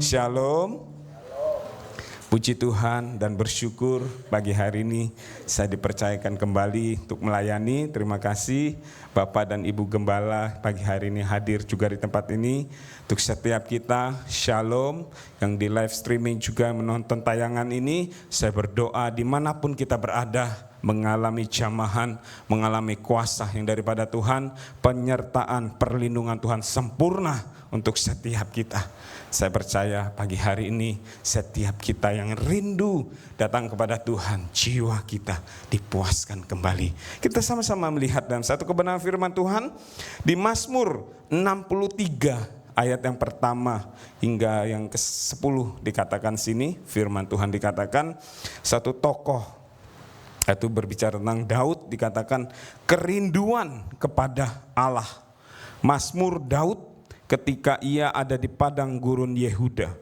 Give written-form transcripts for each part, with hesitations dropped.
Shalom. Puji Tuhan dan bersyukur pagi hari ini saya dipercayakan kembali untuk melayani. Terima kasih Bapak dan Ibu Gembala pagi hari ini hadir juga di tempat ini. Untuk setiap kita, Shalom, yang di live streaming juga menonton tayangan ini, saya berdoa dimanapun kita berada, mengalami jamahan, mengalami kuasa yang daripada Tuhan, penyertaan, perlindungan Tuhan sempurna untuk setiap kita. Saya percaya pagi hari ini setiap kita yang rindu datang kepada Tuhan, jiwa kita dipuaskan kembali. Kita sama-sama melihat dalam satu kebenaran firman Tuhan di Mazmur 63 ayat yang pertama hingga yang ke-10 dikatakan sini, firman Tuhan dikatakan satu tokoh itu berbicara tentang Daud, dikatakan kerinduan kepada Allah. Mazmur Daud ketika ia ada di padang gurun Yehuda.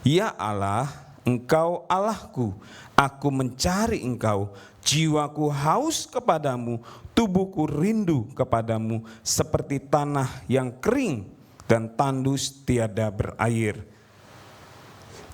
Ya Allah, Engkau Allahku, aku mencari Engkau, jiwaku haus kepadamu, tubuhku rindu kepadamu, seperti tanah yang kering dan tandus tiada berair.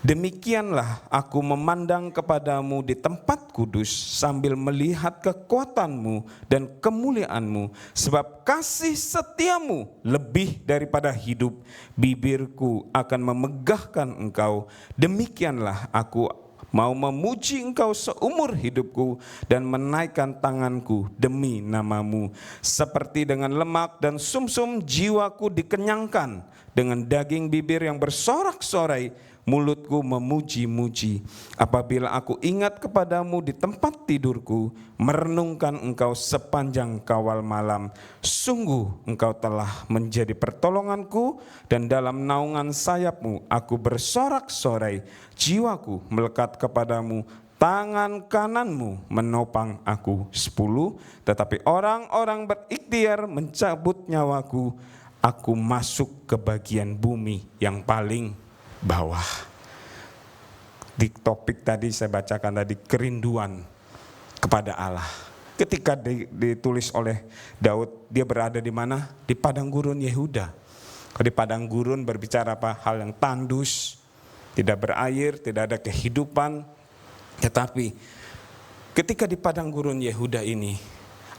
Demikianlah aku memandang kepadamu di tempat kudus sambil melihat kekuatanmu dan kemuliaanmu, sebab kasih setiamu lebih daripada hidup, bibirku akan memegahkan engkau. Demikianlah aku mau memuji engkau seumur hidupku dan menaikkan tanganku demi namamu. Seperti dengan lemak dan sumsum jiwaku dikenyangkan, dengan daging bibir yang bersorak-sorai mulutku memuji-muji. Apabila aku ingat kepadamu di tempat tidurku, merenungkan engkau sepanjang kawal malam. Sungguh engkau telah menjadi pertolonganku, dan dalam naungan sayapmu aku bersorak-sorai. Jiwaku melekat kepadamu, tangan kananmu menopang aku. 10. Tetapi orang-orang berikhtiar mencabut nyawaku, aku masuk ke bagian bumi yang paling bawah. Di topik tadi saya bacakan tadi kerinduan kepada Allah. Ketika ditulis oleh Daud, dia berada di mana? Di padang gurun Yehuda. Di padang gurun berbicara apa? Hal yang tandus, tidak berair, tidak ada kehidupan. Tetapi ketika di padang gurun Yehuda ini,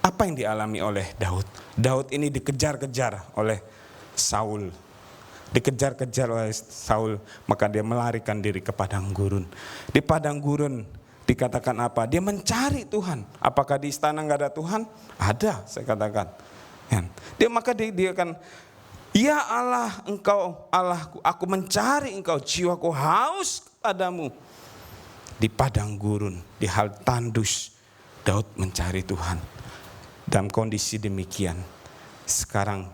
apa yang dialami oleh Daud? Daud ini dikejar-kejar oleh Saul. Dikejar-kejar oleh Saul, maka dia melarikan diri ke padang gurun. Di padang gurun dikatakan apa? Dia mencari Tuhan. Apakah di istana nggak ada Tuhan? Ada, saya katakan. Dia akan, ya Allah, Engkau Allahku, aku mencari Engkau, jiwaku haus kepadamu. Di padang gurun, di hal tandus, Daud mencari Tuhan. Dalam kondisi demikian, sekarang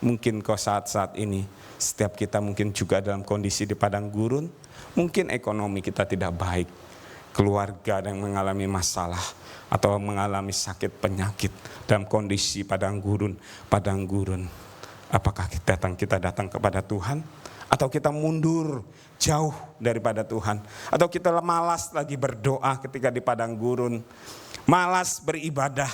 mungkin kau saat-saat ini, setiap kita mungkin juga dalam kondisi di padang gurun. Mungkin ekonomi kita tidak baik, keluarga yang mengalami masalah, atau mengalami sakit penyakit dalam kondisi padang gurun. Apakah kita datang kepada Tuhan? Atau kita mundur jauh daripada Tuhan? Atau kita malas lagi berdoa ketika di padang gurun? Malas beribadah,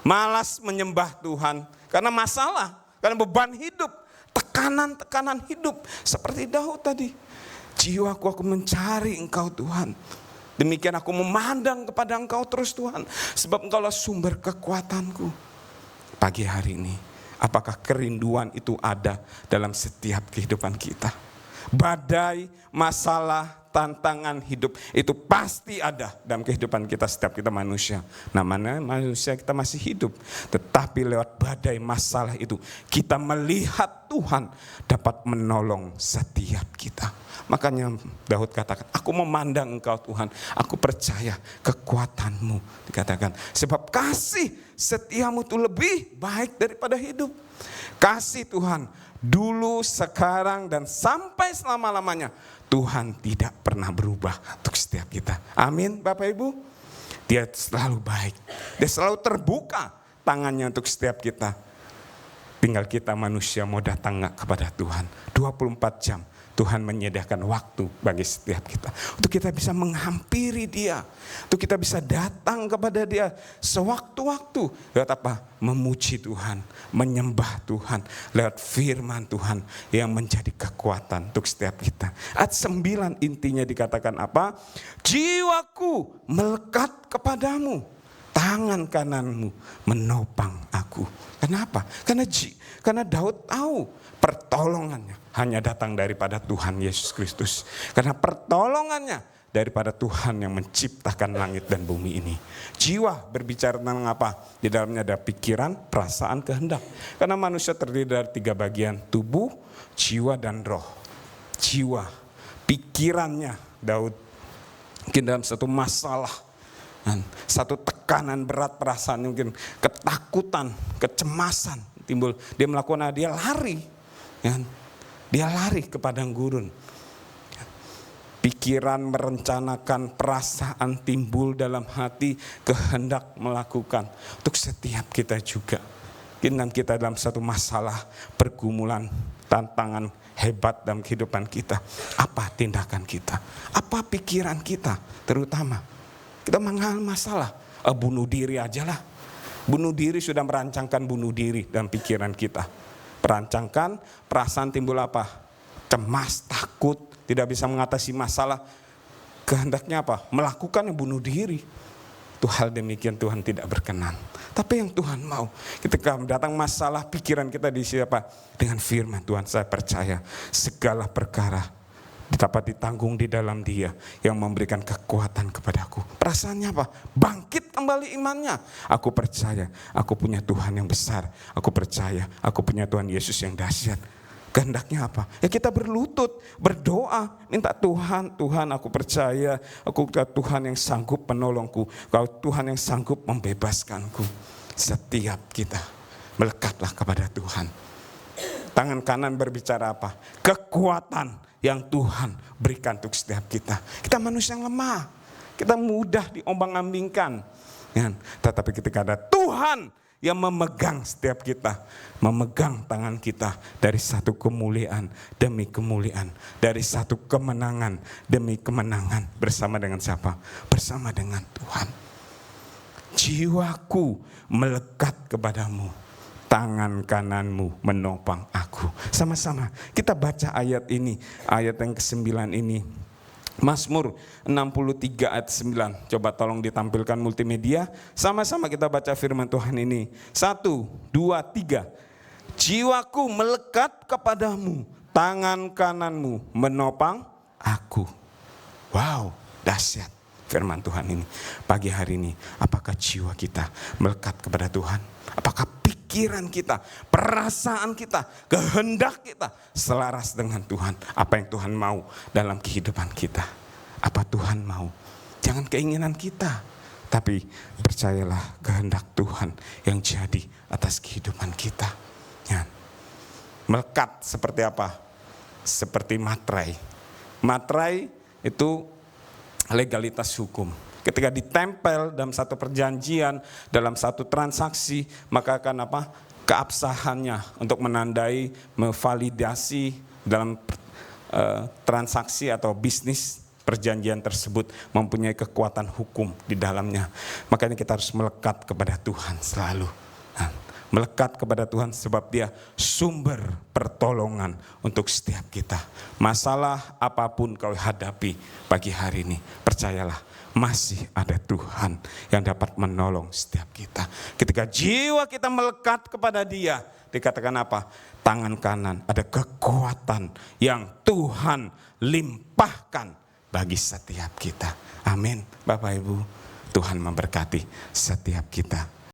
malas menyembah Tuhan karena masalah, karena beban hidup, tekanan hidup. Seperti Daud tadi, jiwaku aku mencari Engkau Tuhan. Demikian aku memandang kepada Engkau terus Tuhan, sebab Engkaulah sumber kekuatanku. Pagi hari ini, apakah kerinduan itu ada dalam setiap kehidupan kita? Badai, masalah, tantangan hidup itu pasti ada dalam kehidupan kita, setiap kita manusia. Namanya manusia, kita masih hidup. Tetapi lewat badai masalah itu kita melihat Tuhan dapat menolong setiap kita. Makanya Daud katakan, aku memandang Engkau Tuhan, aku percaya kekuatan-Mu. Dikatakan, sebab kasih setiamu itu lebih baik daripada hidup. Kasih Tuhan dulu, sekarang, dan sampai selama-lamanya. Tuhan tidak pernah berubah untuk setiap kita. Amin Bapak Ibu. Dia selalu baik. Dia selalu terbuka tangannya untuk setiap kita. Tinggal kita manusia mau datang gak kepada Tuhan. 24 jam Tuhan menyediakan waktu bagi setiap kita. Untuk kita bisa menghampiri Dia. Untuk kita bisa datang kepada Dia sewaktu-waktu. Lewat apa? Memuji Tuhan, menyembah Tuhan. Lewat firman Tuhan yang menjadi kekuatan untuk setiap kita. Ayat 9 intinya dikatakan apa? Jiwaku melekat kepadamu. Tangan kananmu menopang aku. Kenapa? Karena Daud tahu pertolongannya hanya datang daripada Tuhan Yesus Kristus. Karena pertolongannya daripada Tuhan yang menciptakan langit dan bumi ini. Jiwa berbicara tentang apa? Di dalamnya ada pikiran, perasaan, kehendak. Karena manusia terdiri dari 3 bagian, tubuh, jiwa, dan roh. Jiwa, pikirannya Daud mungkin dalam satu masalah, satu tekanan berat perasaan, mungkin ketakutan, kecemasan timbul. Dia melakukan, dia lari. Dia lari ke padang gurun. Pikiran merencanakan, perasaan timbul dalam hati, kehendak melakukan. Untuk setiap kita juga. Dan kita dalam satu masalah, pergumulan, tantangan hebat dalam kehidupan kita. Apa tindakan kita? Apa pikiran kita? Terutama kita mengalami masalah, bunuh diri aja lah. Bunuh diri, sudah merancangkan bunuh diri dalam pikiran kita. Merancangkan, perasaan timbul apa? Cemas, takut, tidak bisa mengatasi masalah. Kehendaknya apa? Melakukan yang bunuh diri. Itu hal demikian Tuhan tidak berkenan. Tapi yang Tuhan mau, ketika datang masalah, pikiran kita diisi apa? Dengan firman Tuhan, saya percaya segala perkara dapat ditanggung di dalam Dia yang memberikan kekuatan kepadaku. Perasaannya apa? Bangkit kembali imannya. Aku percaya, aku punya Tuhan yang besar. Aku percaya, aku punya Tuhan Yesus yang dahsyat. Kehendaknya apa? Ya kita berlutut, berdoa, minta Tuhan, aku percaya, aku punya Tuhan yang sanggup menolongku. Kau Tuhan yang sanggup membebaskanku. Setiap kita melekatlah kepada Tuhan. Tangan kanan berbicara apa? Kekuatan yang Tuhan berikan untuk setiap kita. Kita manusia yang lemah, kita mudah diombang-ambingkan. Tetapi ketika ada Tuhan yang memegang setiap kita, memegang tangan kita dari satu kemuliaan demi kemuliaan, dari satu kemenangan demi kemenangan, bersama dengan siapa? Bersama dengan Tuhan. Jiwaku melekat kepadamu, tangan kananmu menopang aku. Sama-sama kita baca ayat ini, ayat yang ke-9 ini. Mazmur 63 ayat 9. Coba tolong ditampilkan multimedia. Sama-sama kita baca firman Tuhan ini. 1, 2, 3. Jiwaku melekat kepadamu, tangan kananmu menopang aku. Wow, dahsyat firman Tuhan ini. Pagi hari ini, apakah jiwa kita melekat kepada Tuhan? Apakah pikiran kita, perasaan kita, kehendak kita selaras dengan Tuhan? Apa yang Tuhan mau dalam kehidupan kita? Apa Tuhan mau? Jangan keinginan kita, tapi percayalah kehendak Tuhan yang jadi atas kehidupan kita. Ya. Melekat seperti apa? Seperti materai. Materai itu legalitas hukum. Ketika ditempel dalam satu perjanjian, dalam satu transaksi, maka akan apa? Keabsahannya untuk menandai, memvalidasi dalam transaksi atau bisnis perjanjian tersebut mempunyai kekuatan hukum di dalamnya. Makanya kita harus melekat kepada Tuhan selalu. Melekat kepada Tuhan sebab Dia sumber pertolongan untuk setiap kita. Masalah apapun kau hadapi pagi hari ini, percayalah masih ada Tuhan yang dapat menolong setiap kita. Ketika jiwa kita melekat kepada Dia, dikatakan apa? Tangan kanan, ada kekuatan yang Tuhan limpahkan bagi setiap kita. Amin. Bapak Ibu, Tuhan memberkati setiap kita.